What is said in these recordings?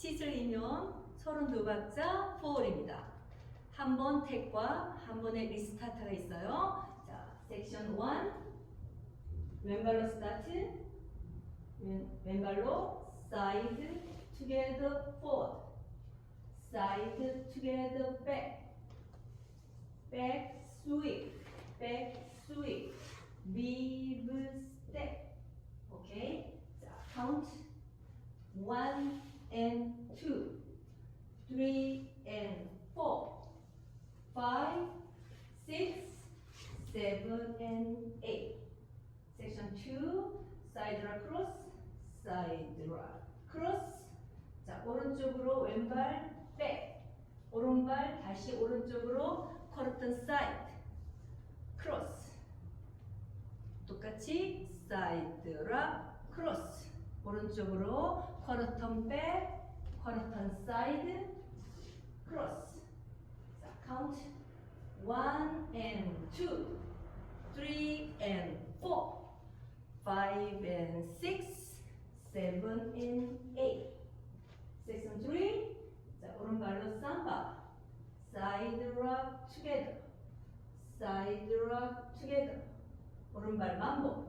시절인연 32박자 4입니다. 한 번 택과 한 번의 리스타트가 있어요. 자, 섹션 1 왼발로 스타트, 왼발로 side together forward, side together back, back sweep, move step. 오케이. 자, count 1 and 2, 3 and 4, 5, 6, 7 and 8. Section 2, side rock cross, side rock cross. 자, 오른쪽으로 왼발 back, 오른발 다시 오른쪽으로 curtain side, cross. 똑같이 side rock cross. 오른쪽으로 curtain back, curtain side, cross. 자, count 1 and 2, 3 and 4, 5 and 6, 7 and 8. Section 3. 자, 오른발로 삼바, side rock together, side rock together. 오른발 만보,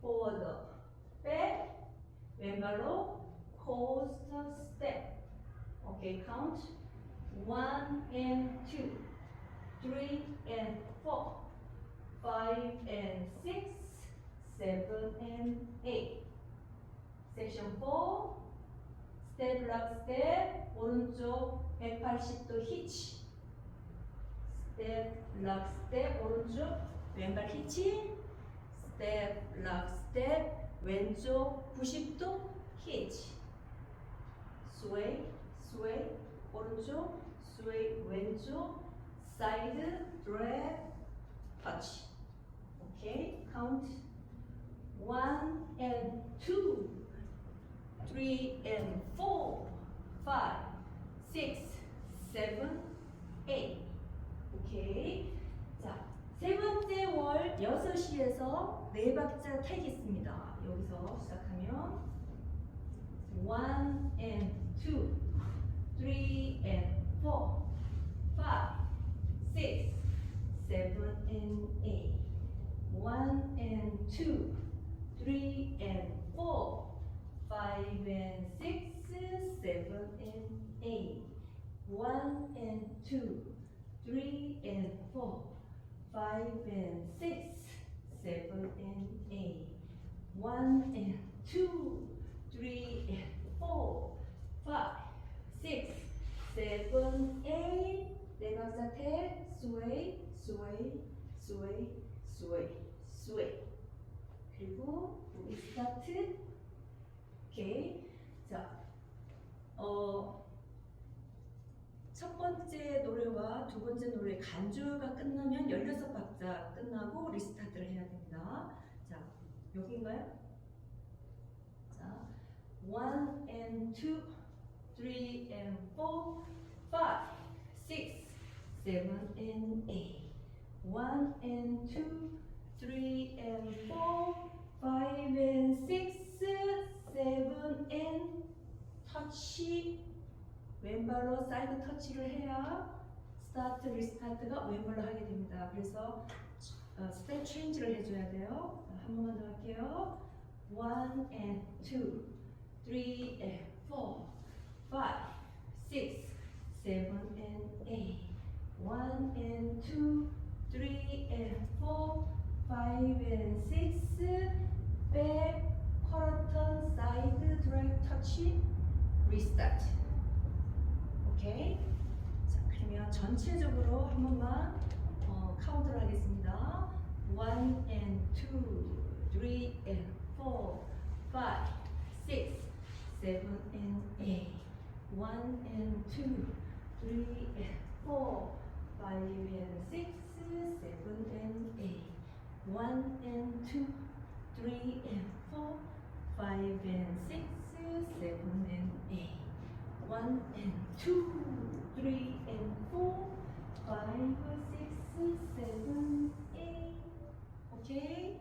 forward, back. 왼발로 coaster step. 오케이, count 1 and 2, 3 and 4, 5 and 6, 7 and 8. Section 4, step lock step, 오른쪽 180도 히치. Step lock step, 오른쪽 왼발 히치. Step lock step, 왼쪽 90도 히치. sway, 오른쪽, sway, 왼쪽, side, drag, touch. 오케이, count 1 and 2, 3 and 4, 5, 6, 7, 8. 오케이. 자, 세 번째 월 6시에서 네 박자 택이 있습니다. 여기서 시작하면 1 and 2, 3 and 4, 5, 6, 7 and 8. 1 and 2, 3 and 4, 5 and 6, 7 and 8. 1 and 2, 3 and 4, 5 and 6, 7 and 8. 1 and 2, 3 and 4, 5, 6, 7, 8. 네 박자 택, sway. 그리고 우리 스타트. 오케이. 자, 첫 번째 노래와 두 번째 노래 간주가 끝나면 16박자 끝나고 리스타트를 해야 됩니다. 자, 여기인가요? 자, 1 and 2, 3 and 4, 5, 6, 7 and 8. 1 and 2, 3 and 4, 5 and 6, 7 and 터치. 왼발로 사이드 터치를 해야 스타트, 리스타트가 왼발로 하게 됩니다. 그래서 스텝 체인지를 해줘야 돼요. 한 번만 더 할게요. 1 and 2, 3 and 4, 5, 6, 7 and 8. 1 and 2, 3 and 4, 5 and 6, back, curtain, side, drag, touch, restart. 오케이. 자, 그러면 전체적으로 한 번만 카운트를 하겠습니다. 1 and 2, 3 and 4, 5, 6, 7 and 8. 1 and 2, 3 and 4, 5 and 6, 7 and 8. 1 and 2, 3 and 4, 5 and 6, 7 and 8. 1 and 2, 3 and 4, 5, 6, 7, 8. 오케이.